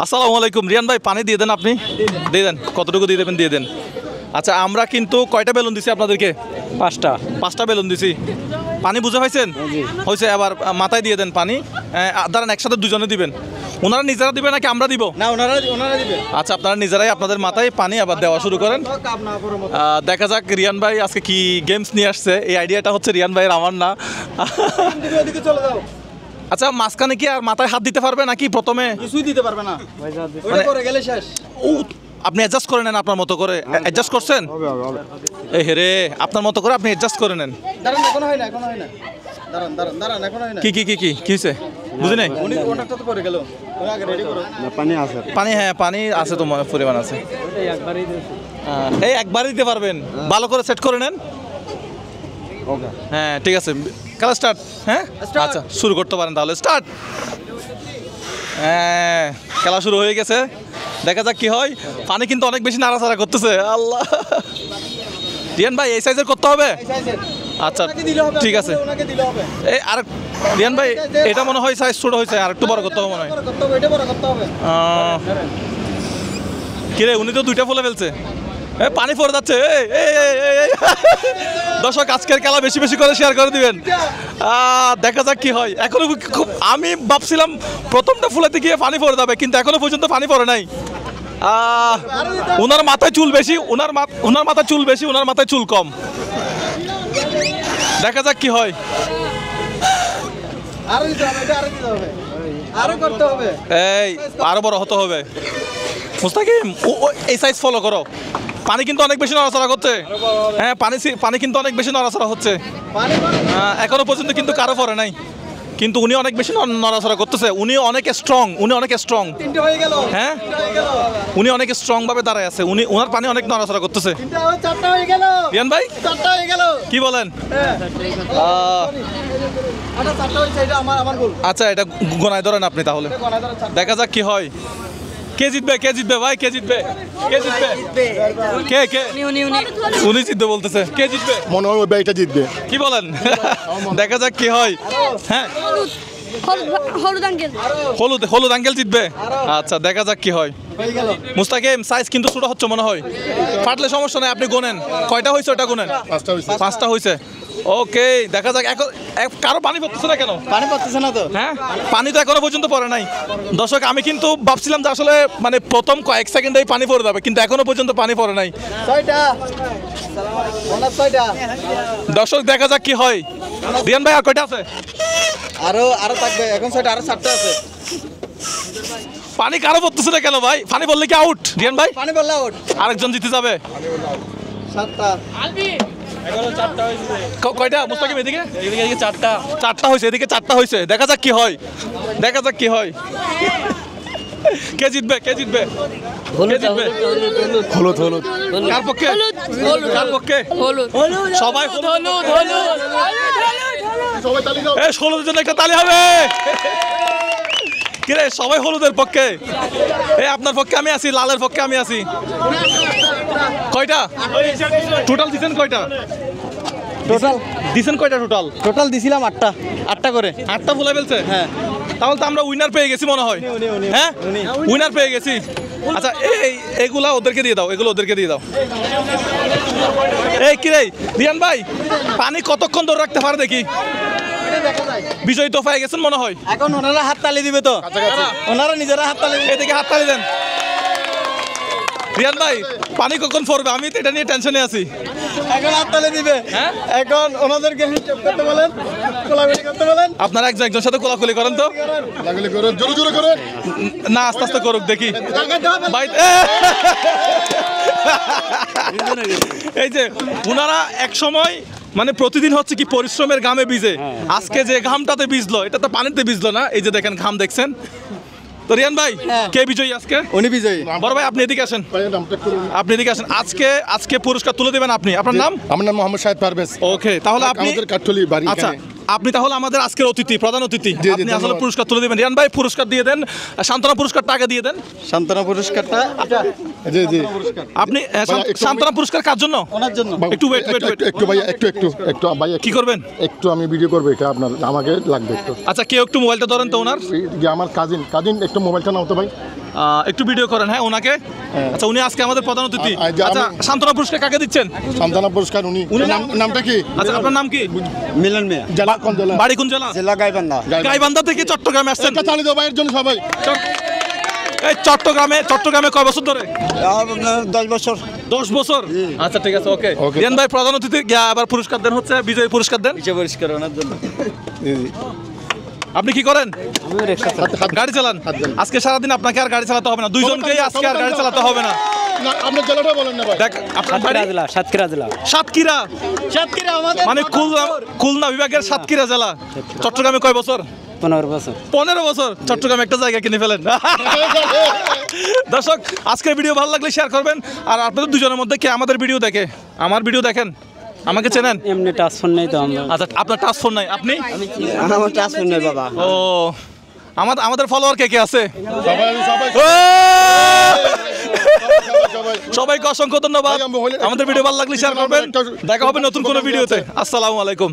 আসসালামু আলাইকুম। রিয়ান ভাই পানি দিয়ে দেন, আপনি দিয়ে দেন, কতটুকু দিয়ে দেবেন দিয়ে দেন। আচ্ছা আমরা কিন্তু কয়টা বেলুন দিছি আপনাদেরকে? পাঁচটা বেলুন দিছি। পানি বুঝে পাইছেন? হয়েছে, এবার মাথায় দিয়ে দেন পানি। দাঁড়ান, একসাথে দুজনে দিবেন। ওনারা নিজেরা দিবে নাকি আমরা দিব? না, ওনারা দিবে। আচ্ছা আপনারা নিজেরাই আপনাদের মাথায় পানি আবার দেওয়া শুরু করেন। দেখা যাক রিয়ান ভাই আজকে কি গেমস নিয়ে আসছে। এই আইডিয়াটা হচ্ছে রিয়ান ভাইয়ের, আমার না। চলে যাও। আচ্ছা মাঝখানে কি আর মাথায় হাত দিতে পারবে নাকি প্রথমে? কিছুই দিতে পারবে না, ওটা করে গেলে শেষ। ও আপনি অ্যাডজাস্ট করে নেন আপনার মতো করে। অ্যাডজাস্ট করছেন? এই হেরে, আপনার মতো করে আপনি অ্যাডজাস্ট করে নেন। দাঁড়ান, এখনো হয় না। দাঁড়ান, এখনো হয় না। কি হয়েছে বুঝি নাই? উনি কন্ট্রাক্টটা তো করে গেল, ওরা আগে রেডি করো। পানি আছে, হ্যাঁ পানি আছে তো পরিমাণ আছে। এই একবারই দিতে পারবেন, ভালো করে সেট করে নেন। হ্যাঁ ঠিক আছে, খেলা স্টার্ট। হ্যাঁ আচ্ছা শুরু করতে পারেন তাহলে, স্টার্ট। হ্যাঁ খেলা শুরু হয়ে গেছে, দেখা যাক কি হয়। পানি কিন্তু অনেক বেশি নাড়াচাড়া করতেছে। আল্লাহ, রিয়ান ভাই এই সাইজের করতে হবে? আচ্ছা ঠিক আছে। এই আর রিয়ান ভাই এটা মনে হয় সাইজ ছোট হয়েছে, আর একটু বড় করতে হবে মনে হয়। কিরে উনি তো দুইটা ফুলে ফেলছে। পানি পড়ে যাচ্ছে। দর্শক আজকের খেলা বেশি বেশি করে শেয়ার করে দিবেন, দেখা যাক কি হয়। এখনো খুব, আমি ভাবছিলাম প্রথমটা ফুলাতে গিয়ে পানি পড়ে যাবে, কিন্তু এখনো পর্যন্ত পানি পড়ে নাই। ওনার মাথায় চুল বেশি, ওনার মাথায় চুল বেশি, ওনার মাথায় চুল কম। দেখা যাক কি হয়। এই আরো বড় হতে হবে। মুস্তাকিম এই সাইজ ফলো করো। পানি কিন্তু অনেক বেশি নড়াচড়া করছে। হ্যাঁ পানি কিন্তু অনেক বেশি নড়াচড়া হচ্ছে। এখনো পর্যন্ত কিন্তু কারো পরে নাই, কিন্তু উনি অনেক বেশি নড়াচড়া করতেছে। উনি অনেক স্ট্রং। হ্যাঁ উনি অনেক স্ট্রং ভাবে দাঁড়ায় আছে। ওনার পানি অনেক নড়াচড়া করতেছে। রিয়ান ভাই কি বলেন? আচ্ছা এটা গোনায় ধরেন আপনি তাহলে, দেখা যাক কি হয়। কে জিতবে ভাই? কে জিতবে? উনি জিতবে বলতেছে। কে জিতবে? মনে হয় ওই বাইটা জিতবে। কি বলেন? দেখা যাক কি হয়। হ্যাঁ হলুদ আঙ্কেল জিতবে। আচ্ছা দেখা যাক কি হয়। মুস্তাকিম সাইজ কিন্তু ছোট হচ্ছে মনে হয়। ফাটলে সমস্যা নাই, আপনি গোনেন কয়টা হয়েছে ওটা গোনেন। 5টা হয়েছে। ওকে দেখা যাক। কারো পানি পড়তেছে না কেন? পানি পড়তেছে না তো। হ্যাঁ পানি তো এখনো পর্যন্ত পড়ে নাই। দর্শক আমি কিন্তু ভাবছিলাম যে আসলে মানে প্রথম কয়েক সেকেন্ডেই পানি পড়ে যাবে, কিন্তু এখনো পর্যন্ত পানি পড়ে নাই। 6টা। দর্শক দেখা যাক কি হয়। রিয়ান ভাই আর কয়টা আছে? আরো থাকবে, এখন 6টা, আরো 7টা আছে। পানি কারো পড়তেছে না কেন ভাই? পানি পড়লে কি আউট রিয়ান ভাই? পানি পড়লে আউট। আরেকজন জিতে যাবে। 7টা। কয়টা মুস্তাকিম? এদিকে 4টা হয়েছে, এদিকে 4টা হয়েছে। দেখা যাক কি হয়। কে জিতবে? হলুদ কার পক্ষে? সবাই হলুদের জন্য একটা তালি হবে। কিরে সবাই হলুদের পক্ষে? আপনার পক্ষে আমি আছি, লালের পক্ষে আমি আছি। কয়টা টোটাল দিছেন? কয়টা টোটাল দিছিলাম 8টা করে। 8টা ফুলে ফেলছে। হ্যাঁ তাহলে তো আমরা উইনার পেয়ে গেছি মনে হয়। হ্যাঁ উইনার পেয়ে গেছি। আচ্ছা এইগুলা ওদেরকে দিয়ে দাও, এই কিরে রিয়ান ভাই পানি কতক্ষণ ধরে রাখতে পারে দেখি। বিজয়ী তো পেয়ে গেছেন মনে হয়। এখন ওনারা হাত তালি দিবে তো, ওনারা নিজেরা হাত তালি দিবে। এদিকে হাত তালি দেন। রিয়ান ভাই পানি কখন পড়বে? আমি তো এটা নিয়ে টেনশনে আছি। এখন হাত তালি দিবে। হ্যাঁ এখন ওনাদেরকে হিসাব করতে বলেন, কোলাকুলি করতে বলেন। আপনারা একজনের সাথে কোলাকুলি করেন তো। জোরে করে না আস্তে আস্তে করুক দেখি ভাই। এই যে উনারা এক সময় মানে প্রতিদিন হচ্ছে কি পরিশ্রমের ঘামে ভিজে, আজকে যে ঘামটাতে ভিজলো এটা তো পানিতে ভিজলো না। এই যে দেখেন ঘাম দেখছেন তো। রিয়ান ভাই কে বিজয়ী আজকে? উনি বিজয়ী। বড় ভাই আপনি এদিকে আসেন, আজকে পুরস্কার তুলে দেবেন আপনি। আপনার নাম? আমার নাম মোহাম্মদ শাহিদ পারভেজ। ওকে তাহলে আপনি কাঠলি বাড়ি। আচ্ছা আপনি তাহলে আমাদের আজকের অতিথি, প্রধান অতিথি। আপনি আসলে পুরস্কার তুলে দেবেন। রিয়ান ভাই পুরস্কার দিয়ে দেন, সান্ত্বনা পুরস্কারটা আগে দিয়ে দেন। সান্ত্বনা পুরস্কারটা জি আপনি সান্ত্বনা পুরস্কার কার জন্য? ওনার জন্য। একটু ওয়েট একটু ভাই, একটু ভাই কি করবেন? একটু আমি ভিডিও করবো, এটা আপনার আমাকে লাগবে একটু। আচ্ছা কেউ একটু মোবাইলটা ধরেন তো ওনার। আমার কাজিন একটু মোবাইলটা নাও তো ভাই। একটু ভিডিও করেন হ্যাঁ ওনাকে। আচ্ছা উনি আজকে আমাদের প্রধান অতিথি। আচ্ছা সান্ত্বনা পুরস্কার কাকে দিচ্ছেন? সান্ত্বনা পুরস্কার উনি নামটা কি? আচ্ছা আপনার নাম কি? মিলন মিয়া, জেলা কোন জেলা? বাড়ি কোন জেলা? জেলা গাইবান্ধা। গাইবান্ধা থেকে চট্টগ্রামে আসছেন। একটা তালি দাও ভাইয়ের জন্য সবাই। এই চট্টগ্রামে কয় বছর ধরে? 10 বছর। 10 বছর। আচ্ছা ঠিক আছে ওকে। Okay. দেন ভাই প্রধান অতিথি আবার পুরস্কার দেন হচ্ছে বিজয়ী পুরস্কার দেন। নিচে পরিষ্কার ওনার জন্য। আপনি কি করেন? আমি রিকশা গাড়ি চালান। হাত দেন। আজকে সারাদিন আপনাকে আর গাড়ি চালাতে হবে না, দুইজনকেই আজকে আর গাড়ি চালাতে হবে না। না, আপনার জেলাটা বলেন না ভাই। দেখ আপনার বাড়ি সাতক্ষীরা জেলা। সাতক্ষীরা আমাদের মানে খুলনা বিভাগের সাতক্ষীরা জেলা। চট্টগ্রামে কয় বছর? 15 বছর। 15 বছর। চট্টগ্রামে একটা জায়গা কিনে ফেলেন। দর্শক আজকের ভিডিও ভালো লাগলে শেয়ার করবেন। আর আপনাদের দুজনের মধ্যে কে আমাদের ভিডিও দেখে? আমার ভিডিও দেখেন? আমাকে চেনেন? এমনি টাচ ফোন নেই তো আমরা। আচ্ছা আপনার টাচ ফোন নাই, আপনি? আমার টাচ ফোন নেই বাবা। ও আমাদের ফলোয়ার কে কে আছে? সবাই সবাই ও! সবাই সবাইকে অসংখ্য ধন্যবাদ। আমাদের ভিডিও ভালো লাগলে শেয়ার করবেন। দেখা হবে নতুন কোনো ভিডিওতে। আসসালামু আলাইকুম।